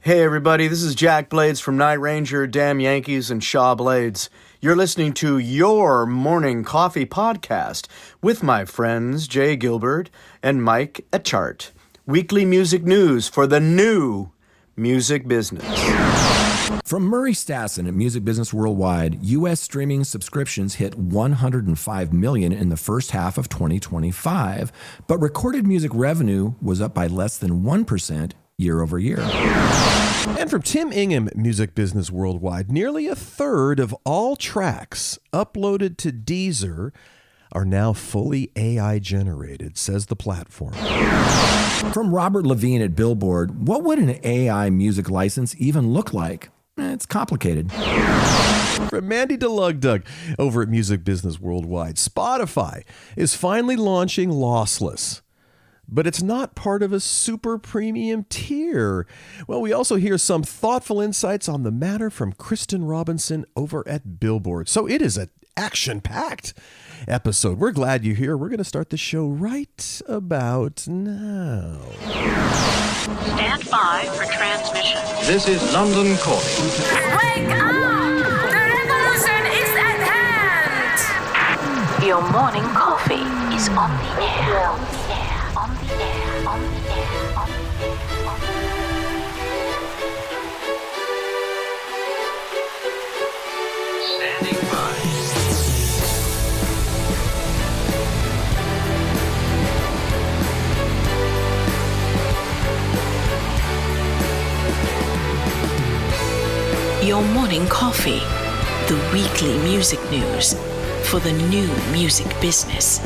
Hey everybody, this is Jack Blades from Night Ranger, Damn Yankees, and Shaw Blades. You're listening to your Morning Coffee podcast with my friends Jay Gilbert and Mike Etchart. Weekly music news for the new music business. From Murray Stassen at Music Business Worldwide, U.S. streaming subscriptions hit 105 million in the first half of 2025, but recorded music revenue was up by less than 1% year over year. And from Tim Ingham at Music Business Worldwide, nearly a third of all tracks uploaded to Deezer are now fully AI generated, says the platform. From Robert Levine at Billboard, what would an AI music license even look like? It's complicated. From Mandy DeLugdug over at Music Business Worldwide, Spotify is finally launching Lossless, but it's not part of a super premium tier. Well, we also hear some thoughtful insights on the matter from Kristrin Robinson over at Billboard. So it is an action-packed episode. We're glad you're here. We're going to start the show right about now. Stand by for transmission. This is London calling. Wake up! The revolution is at hand! Your morning coffee is on the air. On the air. On the air. On the air. On the air. On the air. Standing by. Your morning coffee, the weekly music news for the new music business.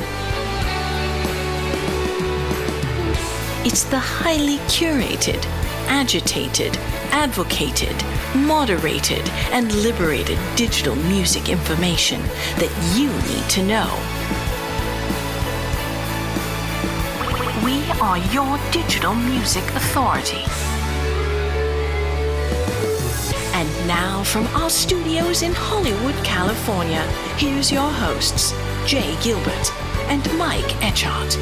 It's the highly curated, agitated, advocated, moderated, and liberated digital music information that you need to know. We are your digital music authority. And now from our studios in Hollywood, California, here's your hosts, Jay Gilbert and Mike Etchart.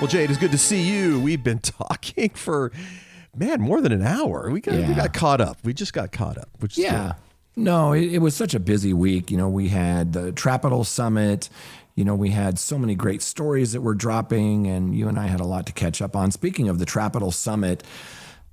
Well, Jay, it is good to see you. We've been talking for, more than an hour. We got caught up. We just got caught up. Which is good. No, it was such a busy week. You know, we had the Trapital Summit. You know, we had so many great stories that were dropping, and you and I had a lot to catch up on. Speaking of the Trapital Summit,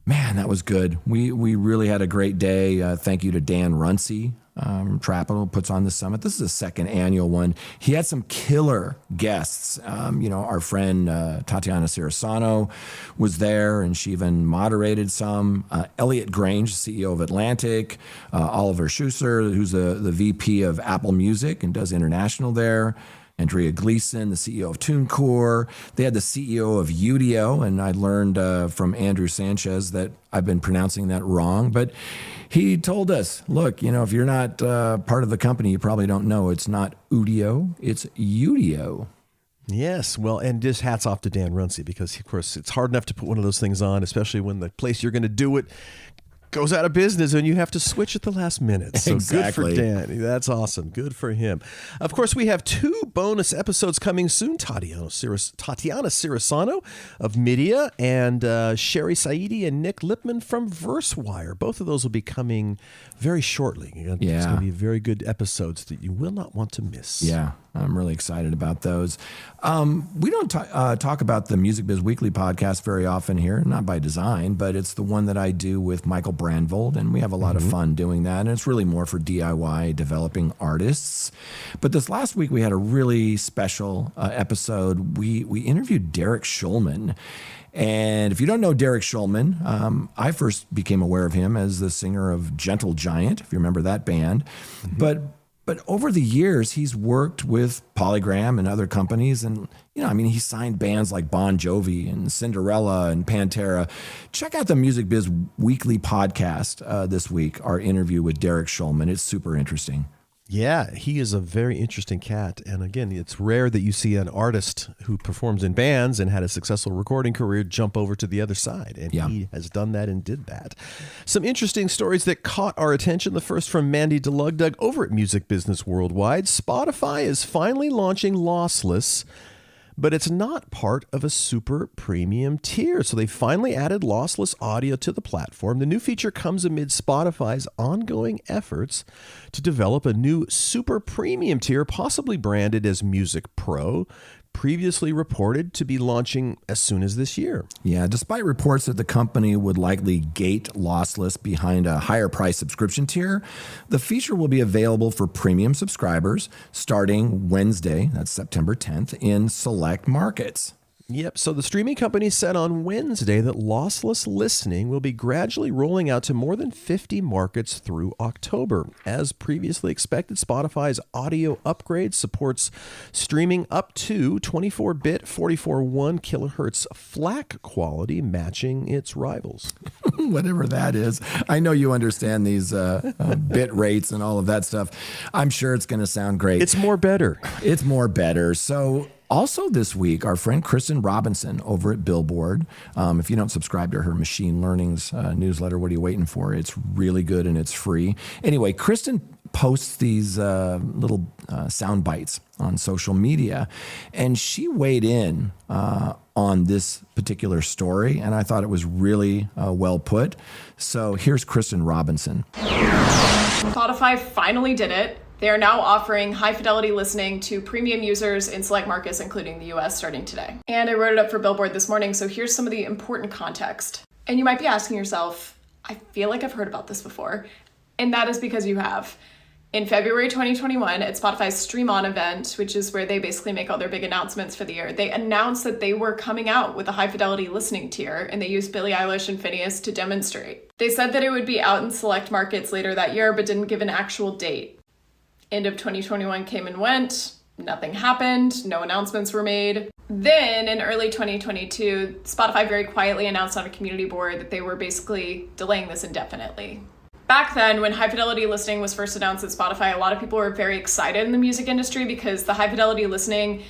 man, that was good. We really had a great day. Thank you to Dan Runcie. Trapital puts on the summit. This is the second annual one. He had some killer guests. Our friend Tatiana Cirasano was there, and she even moderated some. Elliot Grange, CEO of Atlantic. Oliver Schuster, who's the VP of Apple Music and does international there. Andrea Gleason, the CEO of TuneCore. They had the CEO of Udio, and I learned from Andrew Sanchez that I've been pronouncing that wrong. But he told us, look, if you're not part of the company, you probably don't know. It's not Udio, it's Udio. Yes, well, and just hats off to Dan Runcie, because, of course, it's hard enough to put one of those things on, especially when the place you're going to do it goes out of business and you have to switch at the last minute. So Exactly. Good for Dan. That's awesome. Good for him. Of course, we have 2 bonus episodes coming soon. Tatiana Cirasano of Media and Sherry Saidi and Nick Lipman from VerseWire. Both of those will be coming very shortly. It's going to be very good episodes that you will not want to miss. Yeah, I'm really excited about those. We don't talk about the Music Biz Weekly podcast very often here, not by design, but it's the one that I do with Michael Brandvold, and we have a lot of fun doing that, and it's really more for DIY developing artists. But this last week we had a really special episode. We interviewed Derek Schulman. And if you don't know Derek Schulman, I first became aware of him as the singer of Gentle Giant, if you remember that band. But over the years, he's worked with Polygram and other companies. And, he signed bands like Bon Jovi and Cinderella and Pantera. Check out the Music Biz Weekly podcast this week, our interview with Derek Schulman. It's super interesting. Yeah, he is a very interesting cat. And again, it's rare that you see an artist who performs in bands and had a successful recording career jump over to the other side. And he has done that and did that. Some interesting stories that caught our attention. The first from Mandy DeLugdug over at Music Business Worldwide. Spotify is finally launching Lossless, but it's not part of a super premium tier. So they finally added lossless audio to the platform. The new feature comes amid Spotify's ongoing efforts to develop a new super premium tier, possibly branded as Music Pro, previously reported to be launching as soon as this year. Yeah, despite reports that the company would likely gate Lossless behind a higher price subscription tier, the feature will be available for premium subscribers starting Wednesday, that's September 10th, in select markets. Yep. So the streaming company said on Wednesday that lossless listening will be gradually rolling out to more than 50 markets through October. As previously expected, Spotify's audio upgrade supports streaming up to 24-bit 44.1 kilohertz FLAC quality, matching its rivals. Whatever that is. I know you understand these bit rates and all of that stuff. I'm sure it's going to sound great. It's more better. It's more better. So also this week, our friend Kristrin Robinson over at Billboard. If you don't subscribe to her Machine Learning's newsletter, what are you waiting for? It's really good and it's free. Anyway, Kristrin posts these little sound bites on social media, and she weighed in on this particular story, and I thought it was really well put. So here's Kristrin Robinson. Spotify finally did it. They are now offering high-fidelity listening to premium users in select markets, including the US, starting today. And I wrote it up for Billboard this morning, so here's some of the important context. And you might be asking yourself, I feel like I've heard about this before. And that is because you have. In February 2021, at Spotify's Stream On event, which is where they basically make all their big announcements for the year, they announced that they were coming out with a high-fidelity listening tier, and they used Billie Eilish and Phineas to demonstrate. They said that it would be out in select markets later that year, but didn't give an actual date. End of 2021 came and went, nothing happened, no announcements were made. Then in early 2022, Spotify very quietly announced on a community board that they were basically delaying this indefinitely. Back then, when high fidelity listening was first announced at Spotify, a lot of people were very excited in the music industry because the high fidelity listening,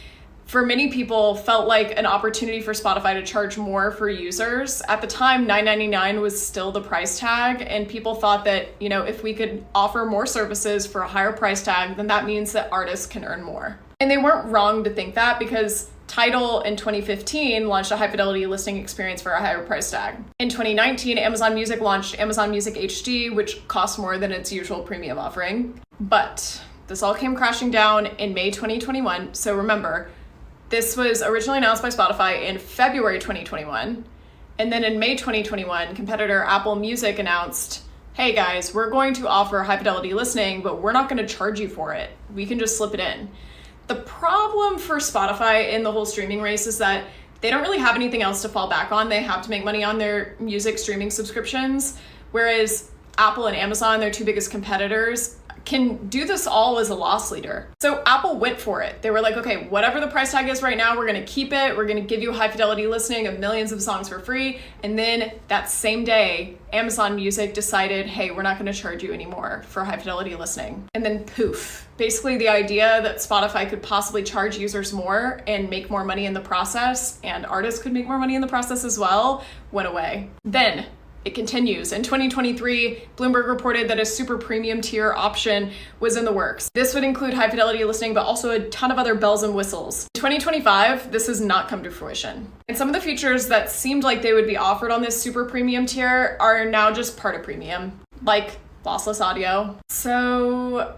for many people, felt like an opportunity for Spotify to charge more for users. At the time, $9.99 was still the price tag, and people thought that, if we could offer more services for a higher price tag, then that means that artists can earn more. And they weren't wrong to think that, because Tidal in 2015 launched a high fidelity listening experience for a higher price tag. In 2019, Amazon Music launched Amazon Music HD, which costs more than its usual premium offering. But this all came crashing down in May 2021, so remember, this was originally announced by Spotify in February 2021, and then in May 2021, competitor Apple Music announced, hey guys, we're going to offer high-fidelity listening, but we're not going to charge you for it. We can just slip it in. The problem for Spotify in the whole streaming race is that they don't really have anything else to fall back on. They have to make money on their music streaming subscriptions, whereas Apple and Amazon, their two biggest competitors, can do this all as a loss leader. So Apple went for it. They were like, okay, whatever the price tag is right now, we're gonna keep it. We're gonna give you high fidelity listening of millions of songs for free. And then that same day, Amazon Music decided, hey, we're not gonna charge you anymore for high fidelity listening. And then poof. Basically the idea that Spotify could possibly charge users more and make more money in the process, and artists could make more money in the process as well, went away. Then it continues. In 2023, Bloomberg reported that a super premium tier option was in the works. This would include high fidelity listening, but also a ton of other bells and whistles. In 2025, this has not come to fruition. And some of the features that seemed like they would be offered on this super premium tier are now just part of premium, like lossless audio. So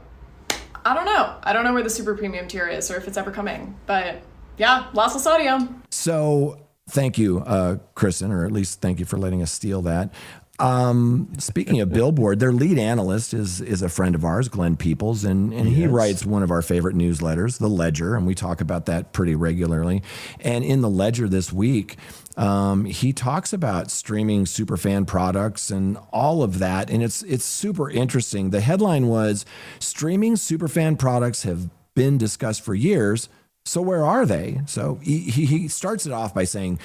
I don't know. I don't know where the super premium tier is or if it's ever coming, but yeah, lossless audio. So thank you, Kristrin, or at least thank you for letting us steal that. Speaking of Billboard, their lead analyst is a friend of ours, Glenn Peoples, and he writes one of our favorite newsletters, The Ledger, and we talk about that pretty regularly. And in The Ledger this week, he talks about streaming superfan products and all of that, and it's super interesting. The headline was, streaming superfan products have been discussed for years, so where are they? So he starts it off by saying,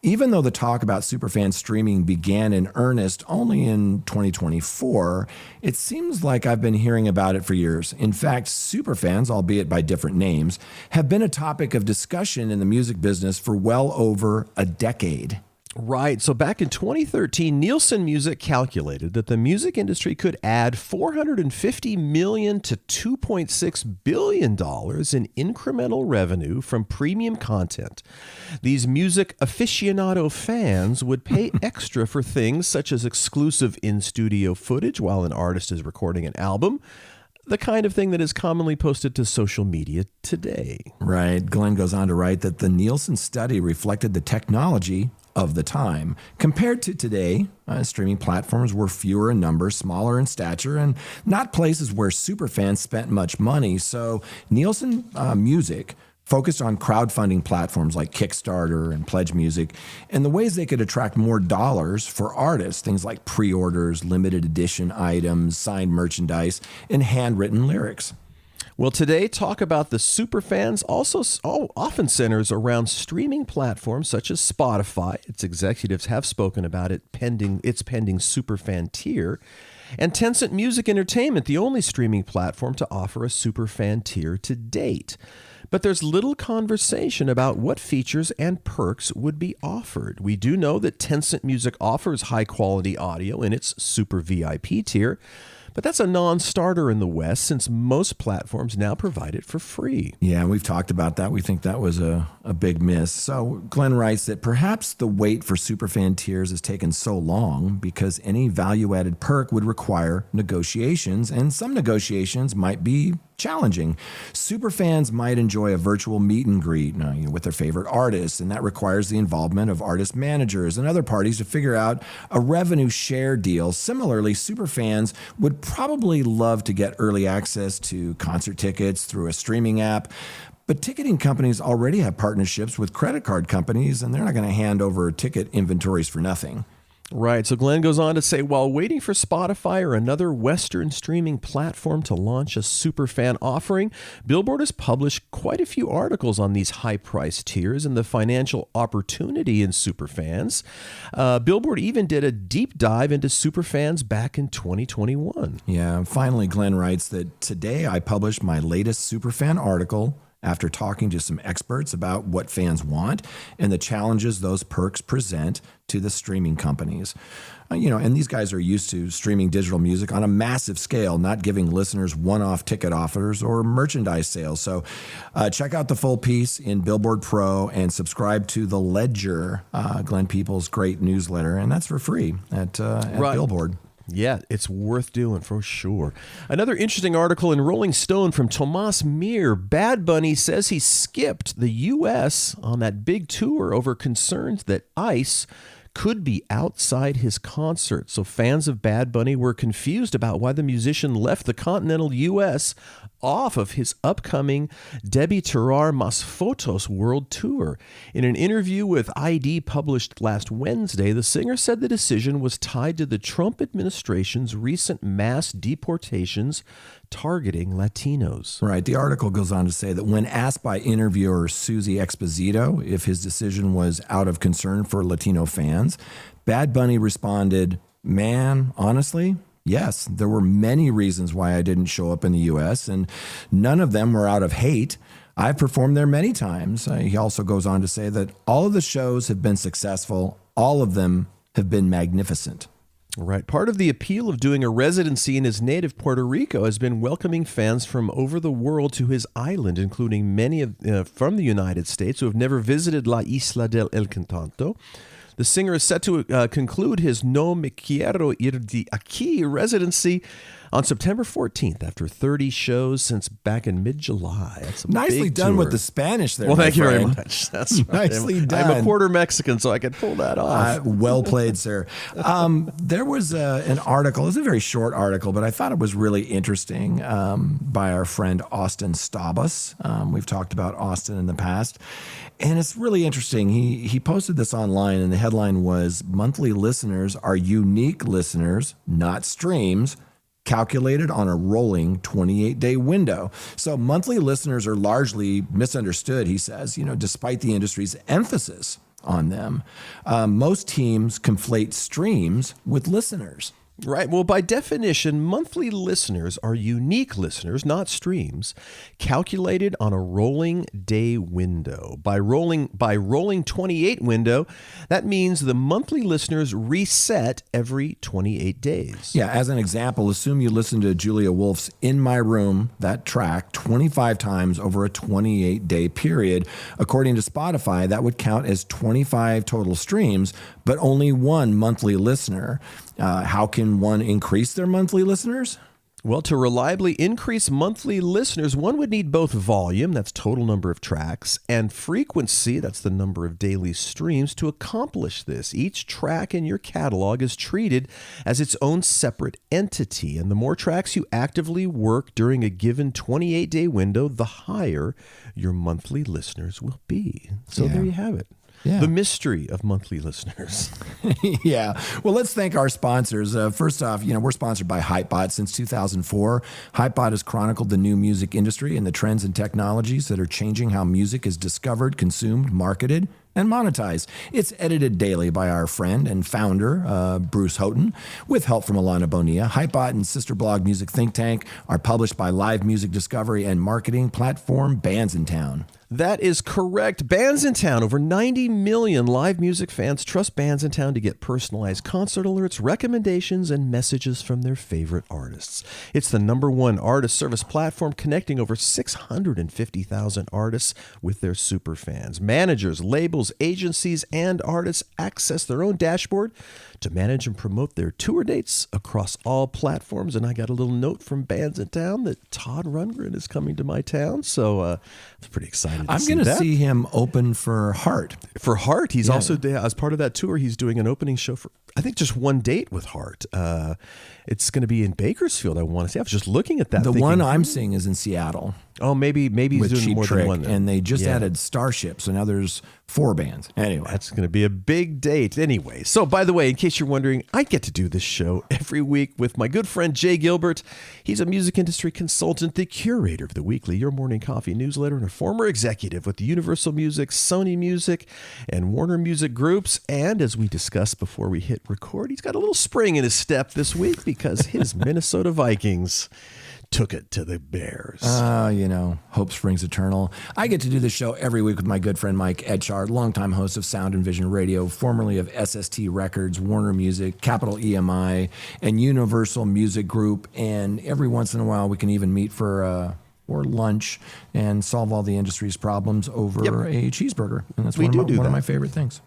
Even though the talk about superfan streaming began in earnest only in 2024, it seems like I've been hearing about it for years. In fact, superfans, albeit by different names, have been a topic of discussion in the music business for well over a decade. Right. So back in 2013, Nielsen Music calculated that the music industry could add $450 million to $2.6 billion in incremental revenue from premium content. These music aficionado fans would pay extra for things such as exclusive in-studio footage while an artist is recording an album, the kind of thing that is commonly posted to social media today. Right. Glenn goes on to write that the Nielsen study reflected the technology of the time. Compared to today, streaming platforms were fewer in number, smaller in stature, and not places where superfans spent much money. So Nielsen Music focused on crowdfunding platforms like Kickstarter and Pledge Music and the ways they could attract more dollars for artists, things like pre-orders, limited edition items, signed merchandise, and handwritten lyrics. Well, today, talk about the superfans also often centers around streaming platforms such as Spotify. Its executives have spoken about its pending superfan tier. And Tencent Music Entertainment, the only streaming platform to offer a superfan tier to date. But there's little conversation about what features and perks would be offered. We do know that Tencent Music offers high-quality audio in its Super VIP tier, but that's a non-starter in the West since most platforms now provide it for free. Yeah, we've talked about that. We think that was a big miss. So Glenn writes that perhaps the wait for superfan tiers has taken so long because any value-added perk would require negotiations, and some negotiations might be challenging. Superfans might enjoy a virtual meet and greet with their favorite artists, and that requires the involvement of artist managers and other parties to figure out a revenue share deal. Similarly, superfans would probably love to get early access to concert tickets through a streaming app, but ticketing companies already have partnerships with credit card companies, and they're not going to hand over ticket inventories for nothing. Right. So Glenn goes on to say, while waiting for Spotify or another Western streaming platform to launch a superfan offering, Billboard has published quite a few articles on these high-priced tiers and the financial opportunity in superfans. Billboard even did a deep dive into superfans back in 2021. Yeah. And finally, Glenn writes that today I published my latest superfan article after talking to some experts about what fans want and the challenges those perks present to the streaming companies. And these guys are used to streaming digital music on a massive scale, not giving listeners one-off ticket offers or merchandise sales. So check out the full piece in Billboard Pro and subscribe to The Ledger, Glenn Peoples' great newsletter, and that's for free at Billboard. Yeah, it's worth doing for sure. Another interesting article in Rolling Stone from Tomas Mir. Bad Bunny says he skipped the U.S. on that big tour over concerns that ICE could be outside his concert. So fans of Bad Bunny were confused about why the musician left the continental U.S. off of his upcoming Debi Terrar Mas Fotos World Tour. In an interview with ID published last Wednesday, the singer said the decision was tied to the Trump administration's recent mass deportations targeting Latinos. Right. The article goes on to say that when asked by interviewer Susie Exposito if his decision was out of concern for Latino fans, Bad Bunny responded, "Man, honestly, yes, there were many reasons why I didn't show up in the U.S., and none of them were out of hate. I've performed there many times." He also goes on to say that all of the shows have been successful. All of them have been magnificent. Right. Part of the appeal of doing a residency in his native Puerto Rico has been welcoming fans from over the world to his island, including many from the United States who have never visited La Isla del Encanto. The singer is set to conclude his No Me Quiero Ir de Aquí residency on September 14th after 30 shows since back in mid-July. That's a Nicely big done tour. with the Spanish there. Well, thank you very friend. much. That's right. Nicely done. I'm a quarter Mexican, so I can pull that off. Well played, sir. There was an article. It's a very short article, but I thought it was really interesting by our friend Austin Stabus. We've talked about Austin in the past, and it's really interesting. He posted this online, and the headline was, "Monthly listeners are unique listeners, not streams, calculated on a rolling 28-day window." So monthly listeners are largely misunderstood, he says, despite the industry's emphasis on them. Most teams conflate streams with listeners. Right. Well, by definition, monthly listeners are unique listeners, not streams, calculated on a rolling day window. By rolling 28 window, that means the monthly listeners reset every 28 days. Yeah, as an example, assume you listen to Julia Wolf's In My Room, that track, 25 times over a 28-day period. According to Spotify, that would count as 25 total streams, but only one monthly listener. How can one increase their monthly listeners? Well, to reliably increase monthly listeners, one would need both volume, that's total number of tracks, and frequency, that's the number of daily streams, to accomplish this. Each track in your catalog is treated as its own separate entity, and the more tracks you actively work during a given 28-day window, the higher your monthly listeners will be. So there you have it. Yeah. The mystery of monthly listeners. Yeah. Well, let's thank our sponsors. First off, we're sponsored by Hypebot since 2004. Hypebot has chronicled the new music industry and the trends and technologies that are changing how music is discovered, consumed, marketed, and monetized. It's edited daily by our friend and founder, Bruce Houghton, with help from Alana Bonilla. Hypebot and sister blog Music Think Tank are published by live music discovery and marketing platform Bands in Town. That is correct. Bands in Town. Over 90 million live music fans trust Bands in Town to get personalized concert alerts, recommendations, and messages from their favorite artists. It's the #1 artist service platform connecting over 650,000 artists with their super fans. Managers, labels, agencies, and artists access their own dashboard to manage and promote their tour dates across all platforms. And I got a little note from Bands in Town that Todd Rundgren is coming to my town. So I was pretty excited I'm going to see him open for Heart. For Heart. He's also, as part of that tour, he's doing an opening show for, I think, just one date with Heart. It's going to be in Bakersfield, I want to say. I was just looking at that. The one I'm seeing is in Seattle. Oh, maybe he's with doing Cheap more Trick, than one. Then. And they just added Starship, so now there's 4 bands. Anyway. That's going to be a big date. Anyway, so by the way, in case you're wondering, I get to do this show every week with my good friend Jay Gilbert. He's a music industry consultant, the curator of the weekly Your Morning Coffee newsletter, and a former executive with Universal Music, Sony Music, and Warner Music Groups. And as we discussed before we hit record, he's got a little spring in his step this week because his Minnesota Vikings took it to the Bears. Hope springs eternal. I get to do this show every week with my good friend Mike Etchart, longtime host of Sound and Vision Radio, formerly of SST Records, Warner Music, Capital EMI, and Universal Music Group. And every once in a while, we can even meet for lunch and solve all the industry's problems over a cheeseburger. And that's one of my favorite things.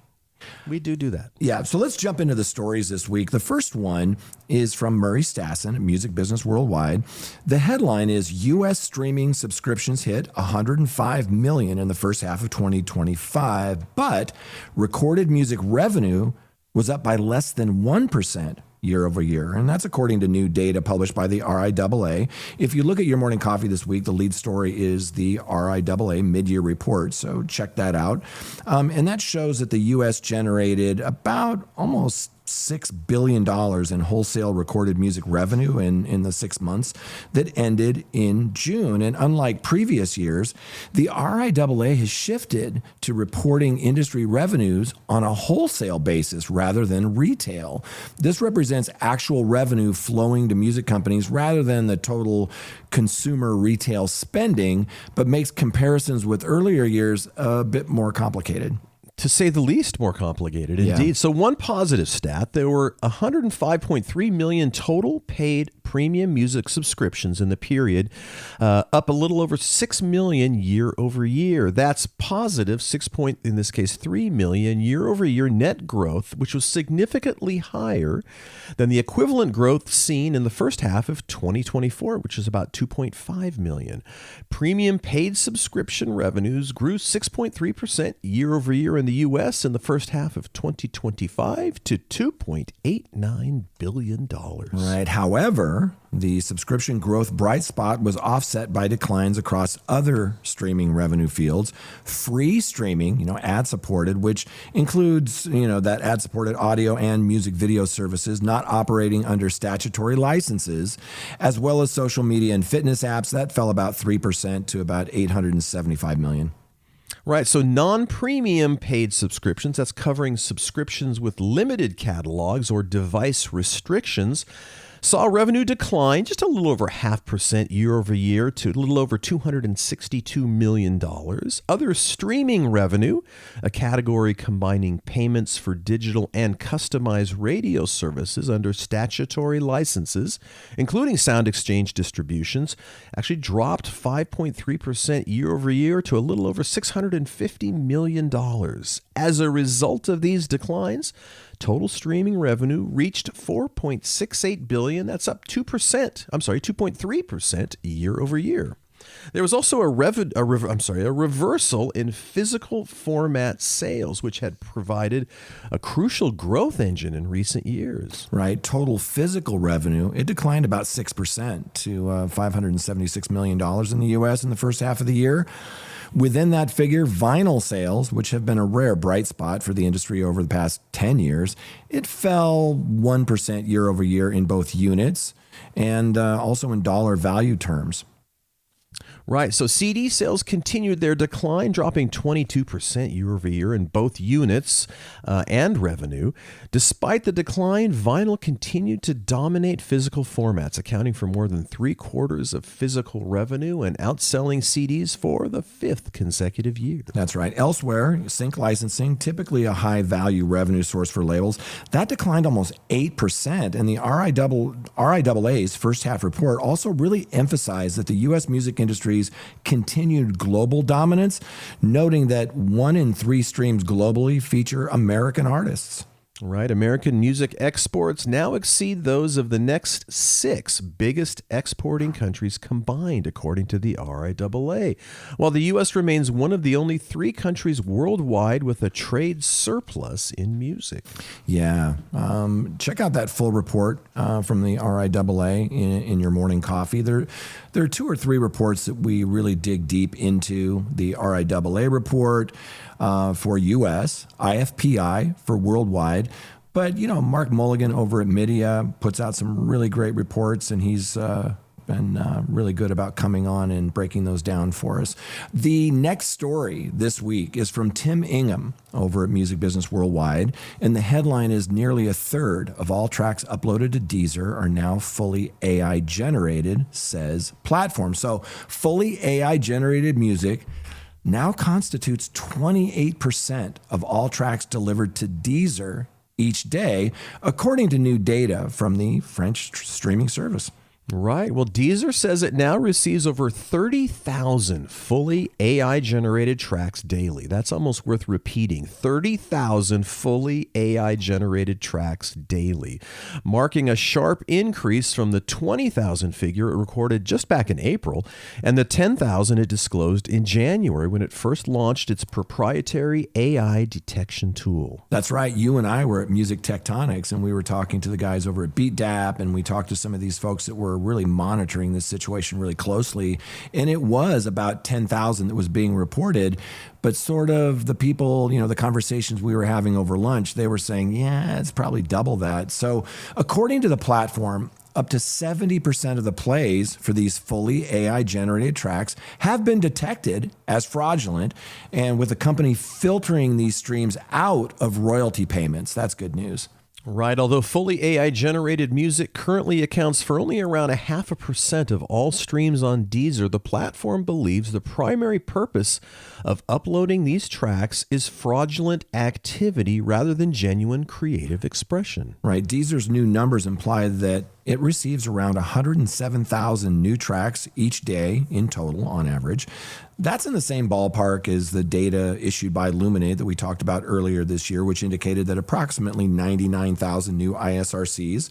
We do that. Yeah, so let's jump into the stories this week. The first one is from Murray Stassen at Music Business Worldwide. The headline is U.S. streaming subscriptions hit 105 million in the first half of 2025, but recorded music revenue was up by less than 1% year over year. And that's according to new data published by the RIAA. If you look at Your Morning Coffee this week, the lead story is the RIAA mid-year report. So check that out. And that shows that the U.S. generated about almost $6 billion in wholesale recorded music revenue in the 6 months that ended in June. And unlike previous years, the RIAA has shifted to reporting industry revenues on a wholesale basis rather than retail. This represents actual revenue flowing to music companies rather than the total consumer retail spending, but makes comparisons with earlier years a bit more complicated. To say the least, more complicated, indeed. Yeah. So one positive stat, there were 105.3 million total paid premium music subscriptions in the period, up a little over 6 million year over year. That's positive 3 million year over year net growth, which was significantly higher than the equivalent growth seen in the first half of 2024, which is about 2.5 million. Premium paid subscription revenues grew 6.3% year over year in the U.S. in the first half of 2025 to $2.89 billion. Right. However, the subscription growth bright spot was offset by declines across other streaming revenue fields. Free streaming, ad-supported, which includes, that ad-supported audio and music video services not operating under statutory licenses, as well as social media and fitness apps, that fell about 3% to about $875 million. Right. So non-premium paid subscriptions, that's covering subscriptions with limited catalogs or device restrictions, saw revenue decline just a little over 0.5% year over year to a little over $262 million. Other streaming revenue, a category combining payments for digital and customized radio services under statutory licenses, including sound exchange distributions, actually dropped 5.3% year over year to a little over $650 million. As a result of these declines, total streaming revenue reached $4.68 billion. That's up 2.3% year over year. There was also a reversal in physical format sales, which had provided a crucial growth engine in recent years. Right. Total physical revenue, it declined about 6% to $576 million in the U.S. in the first half of the year. Within that figure, vinyl sales, which have been a rare bright spot for the industry over the past 10 years, it fell 1% year over year in both units and also in dollar value terms. Right. So CD sales continued their decline, dropping 22% year over year in both units and revenue. Despite the decline, vinyl continued to dominate physical formats, accounting for more than 3/4 of physical revenue and outselling CDs for the 5th consecutive year. That's right. Elsewhere, sync licensing, typically a high-value revenue source for labels, that declined almost 8%. And the RIAA's first-half report also really emphasized that the U.S. music industry's continued global dominance, noting that 1 in 3 streams globally feature American artists. Right. American music exports now exceed those of the next 6 biggest exporting countries combined, according to the RIAA, while the U.S. remains one of the only 3 countries worldwide with a trade surplus in music. Yeah. Check out that full report from the RIAA in your morning coffee. There are 2 or 3 reports that we really dig deep into. The RIAA report for U.S., IFPI for worldwide. But, you know, Mark Mulligan over at Media puts out some really great reports, and he's been really good about coming on and breaking those down for us. The next story this week is from Tim Ingham over at Music Business Worldwide, and the headline is nearly 1/3 of all tracks uploaded to Deezer are now fully AI generated, says platform. So fully AI generated music now constitutes 28% of all tracks delivered to Deezer each day, according to new data from the French streaming service. Right. Well, Deezer says it now receives over 30,000 fully AI-generated tracks daily. That's almost worth repeating. 30,000 fully AI-generated tracks daily, marking a sharp increase from the 20,000 figure it recorded just back in April and the 10,000 it disclosed in January when it first launched its proprietary AI detection tool. That's right. You and I were at Music Tectonics, and we were talking to the guys over at BeatDAP, and we talked to some of these folks that were really monitoring this situation really closely. And it was about 10,000 that was being reported, but sort of the people, you know, the conversations we were having over lunch, they were saying, yeah, it's probably double that. So according to the platform, up to 70% of the plays for these fully AI-generated tracks have been detected as fraudulent, and with the company filtering these streams out of royalty payments. That's good news. Right, although fully AI-generated music currently accounts for only around 0.5% of all streams on Deezer, the platform believes the primary purpose of uploading these tracks is fraudulent activity rather than genuine creative expression. Right, Deezer's new numbers imply that it receives around 107,000 new tracks each day in total on average. That's in the same ballpark as the data issued by Luminate that we talked about earlier this year, which indicated that approximately 99,000 new ISRCs,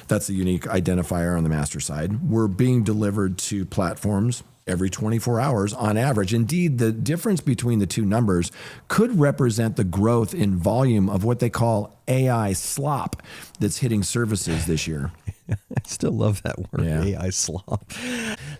that's the unique identifier on the master side, were being delivered to platforms every 24 hours on average. Indeed, the difference between the two numbers could represent the growth in volume of what they call AI slop that's hitting services this year. I still love that word, yeah. AI slop.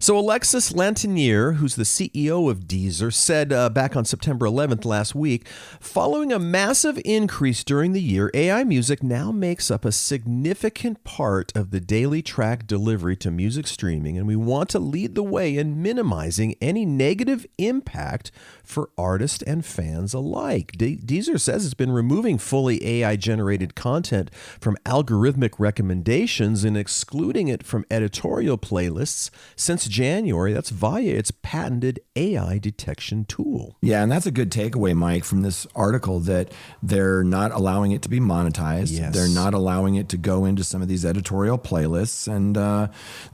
So Alexis Lantinier, who's the CEO of Deezer, said back on September 11th last week, following a massive increase during the year, AI music now makes up a significant part of the daily track delivery to music streaming, and we want to lead the way in minimizing any negative impact for artists and fans alike. Deezer says it's been removing fully AI-generated content from algorithmic recommendations and excluding it from editorial playlists since January. That's via its patented AI detection tool. Yeah, and that's a good takeaway, Mike, from this article, that they're not allowing it to be monetized. Yes. They're not allowing it to go into some of these editorial playlists, and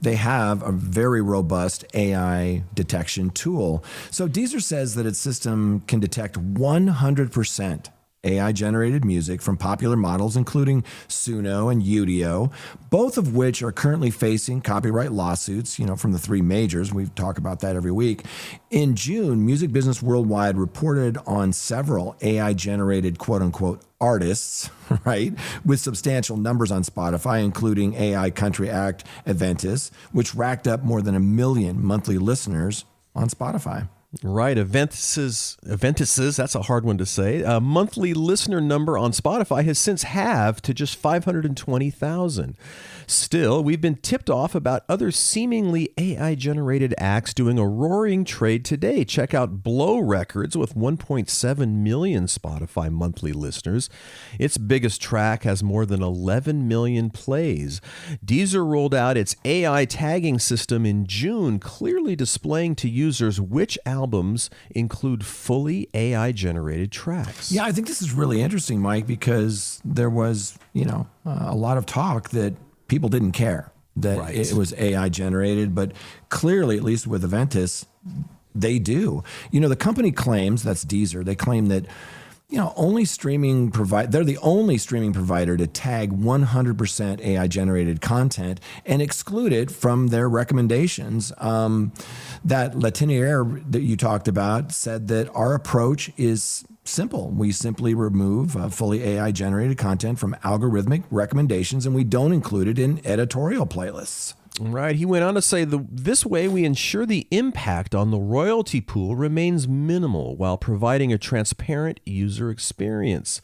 they have a very robust AI detection tool. So Deezer says that its system can detect 100% AI-generated music from popular models, including Suno and Udio, both of which are currently facing copyright lawsuits, from the three majors. We talk about that every week. In June, Music Business Worldwide reported on several AI-generated quote-unquote artists, right, with substantial numbers on Spotify, including AI country act Aventis, which racked up more than 1 million monthly listeners on Spotify. Right, Aventis's, that's a hard one to say. A monthly listener number on Spotify has since halved to just 520,000. Still, we've been tipped off about other seemingly AI-generated acts doing a roaring trade today. Check out Blow Records with 1.7 million Spotify monthly listeners. Its biggest track has more than 11 million plays. Deezer rolled out its AI tagging system in June, clearly displaying to users which albums include fully AI-generated tracks. Yeah, I think this is really interesting, Mike, because there was, a lot of talk that people didn't care that it was AI generated, but clearly, at least with Aventis, they do. The company claims, that's Deezer, they claim that they're the only streaming provider to tag 100% AI generated content and exclude it from their recommendations. That Latinier that you talked about said that our approach is simple. We simply remove fully AI generated content from algorithmic recommendations, and we don't include it in editorial playlists. Right. He went on to say, this way we ensure the impact on the royalty pool remains minimal while providing a transparent user experience.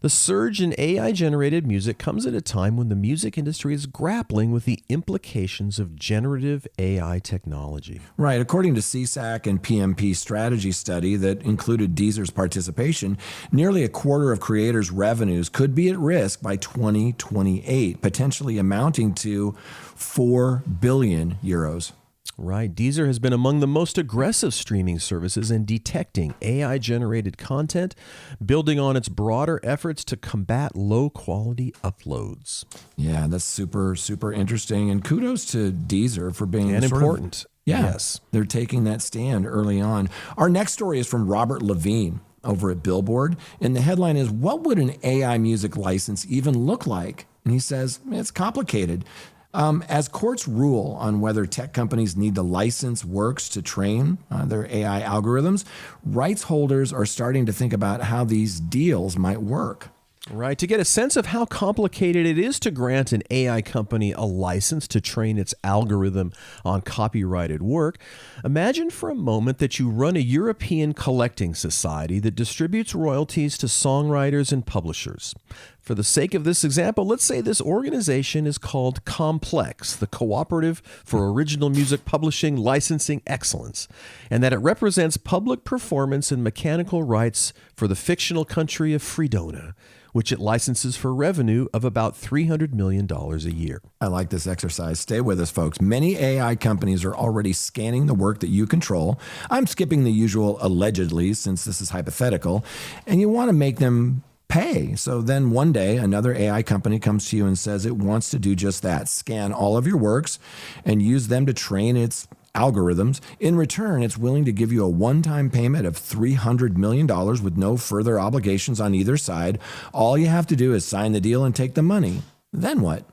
The surge in AI-generated music comes at a time when the music industry is grappling with the implications of generative AI technology. Right. According to CSAC and PMP strategy study that included Deezer's participation, nearly a quarter of creators' revenues could be at risk by 2028, potentially amounting to 4 billion euros. Right. Deezer has been among the most aggressive streaming services in detecting AI-generated content, building on its broader efforts to combat low-quality uploads. Yeah, that's super, super interesting. And kudos to Deezer for being important. Yes. They're taking that stand early on. Our next story is from Robert Levine over at Billboard. And the headline is, what would an AI music license even look like? And he says, it's complicated. As courts rule on whether tech companies need to license works to train their AI algorithms, rights holders are starting to think about how these deals might work. Right. To get a sense of how complicated it is to grant an AI company a license to train its algorithm on copyrighted work, imagine for a moment that you run a European collecting society that distributes royalties to songwriters and publishers. For the sake of this example, let's say this organization is called Complex, the Cooperative for Original Music Publishing Licensing Excellence, and that it represents public performance and mechanical rights for the fictional country of Fredonia, which it licenses for revenue of about $300 million a year. I like this exercise. Stay with us, folks. Many AI companies are already scanning the work that you control. I'm skipping the usual allegedly, since this is hypothetical, and you want to make them pay. So then one day, another AI company comes to you and says it wants to do just that, scan all of your works and use them to train its algorithms. In return, it's willing to give you a one-time payment of $300 million with no further obligations on either side. All you have to do is sign the deal and take the money. Then what?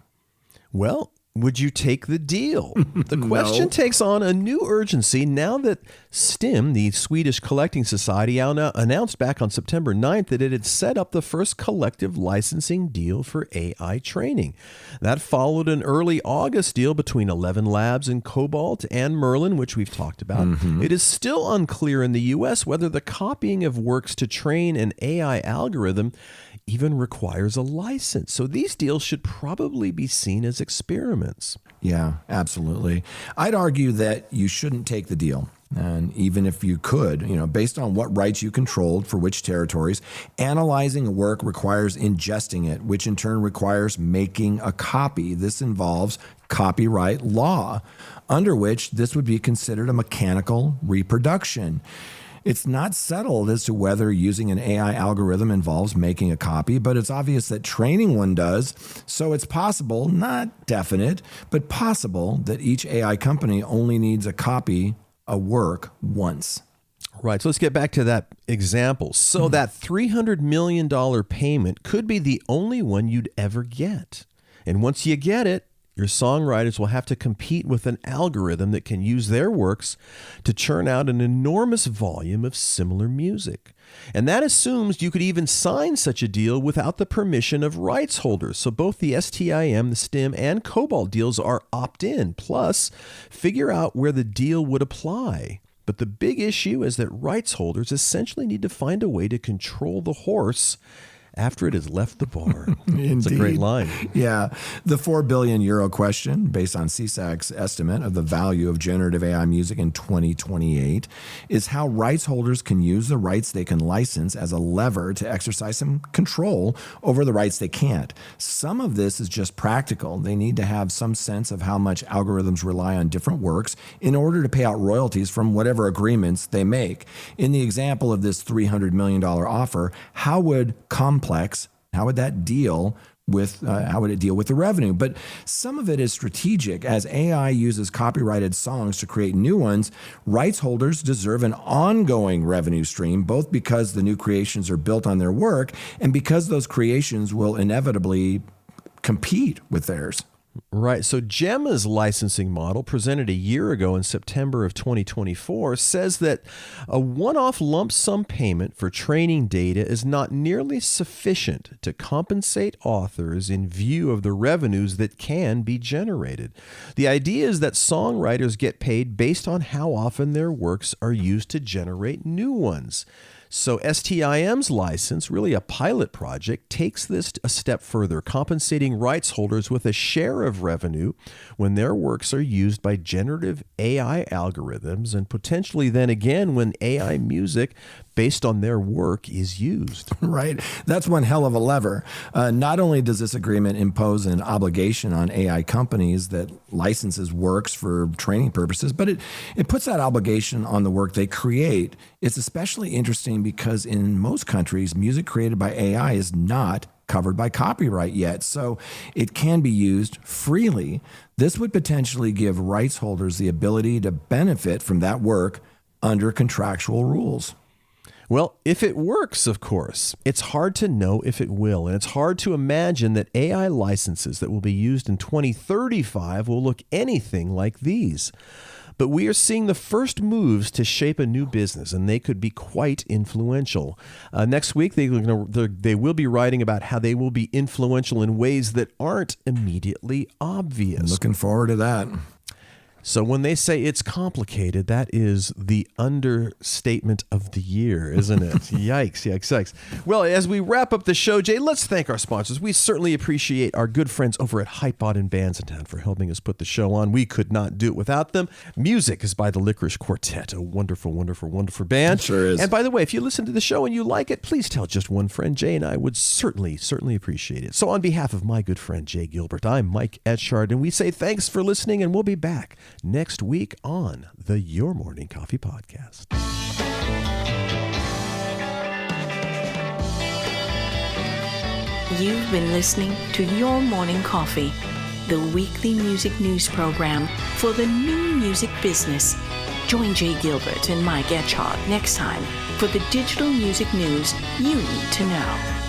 Well, Would you take the deal? The question takes on a new urgency now that STIM, the Swedish Collecting Society, announced back on September 9th that it had set up the first collective licensing deal for AI training. That followed an early August deal between 11 Labs and Cobalt and Merlin, which we've talked about. It is still unclear in the U.S. whether the copying of works to train an AI algorithm even requires a license. So these deals should probably be seen as experiments. Yeah, absolutely. I'd argue that you shouldn't take the deal. And even if you could, based on what rights you controlled for which territories, analyzing a work requires ingesting it, which in turn requires making a copy. This involves copyright law, under which this would be considered a mechanical reproduction. It's not settled as to whether using an AI algorithm involves making a copy, but it's obvious that training one does. So it's possible, not definite, but possible that each AI company only needs a copy a work once. Right. So let's get back to that example. So that $300 million payment could be the only one you'd ever get. And once you get it, your songwriters will have to compete with an algorithm that can use their works to churn out an enormous volume of similar music. And that assumes you could even sign such a deal without the permission of rights holders. So both the STIM, the STIM, and Cobalt deals are opt-in. Plus, figure out where the deal would apply. But the big issue is that rights holders essentially need to find a way to control the horse after it has left the barn. It's a great line. Yeah. The €4 billion question, based on CSAC's estimate of the value of generative AI music in 2028, is how rights holders can use the rights they can license as a lever to exercise some control over the rights they can't. Some of this is just practical. They need to have some sense of how much algorithms rely on different works in order to pay out royalties from whatever agreements they make. In the example of this $300 million offer, how would how would that deal with how would it deal with the revenue? But some of it is strategic. As AI uses copyrighted songs to create new ones, rights holders deserve an ongoing revenue stream, both because the new creations are built on their work and because those creations will inevitably compete with theirs. Right. So Gemma's licensing model, presented a year ago in September of 2024, says that a one-off lump sum payment for training data is not nearly sufficient to compensate authors in view of the revenues that can be generated. The idea is that songwriters get paid based on how often their works are used to generate new ones. So STIM's license, really a pilot project, takes this a step further, compensating rights holders with a share of revenue when their works are used by generative AI algorithms, and potentially then again when AI music based on their work is used. Right. That's one hell of a lever. Not only does this agreement impose an obligation on AI companies that licenses works for training purposes, but it puts that obligation on the work they create. It's especially interesting because in most countries, music created by AI is not covered by copyright yet, so it can be used freely. This would potentially give rights holders the ability to benefit from that work under contractual rules. Well, if it works, of course, it's hard to know if it will, and it's hard to imagine that AI licenses that will be used in 2035 will look anything like these. But we are seeing the first moves to shape a new business, and they could be quite influential. Next week, they will be writing about how they will be influential in ways that aren't immediately obvious. Looking forward to that. So when they say it's complicated, that is the understatement of the year, isn't it? Yikes, yikes, yikes. Well, as we wrap up the show, Jay, let's thank our sponsors. We certainly appreciate our good friends over at Hypebot in Bandsintown for helping us put the show on. We could not do it without them. Music is by the Licorice Quartet, a wonderful, wonderful, wonderful band. It sure is. And by the way, if you listen to the show and you like it, please tell just one friend. Jay and I would certainly appreciate it. So on behalf of my good friend Jay Gilbert, I'm Mike Etchard, and we say thanks for listening, and we'll be back next week on the Your Morning Coffee Podcast. You've been listening to Your Morning Coffee, the weekly music news program for the new music business. Join Jay Gilbert and Mike Etchard next time for the digital music news you need to know.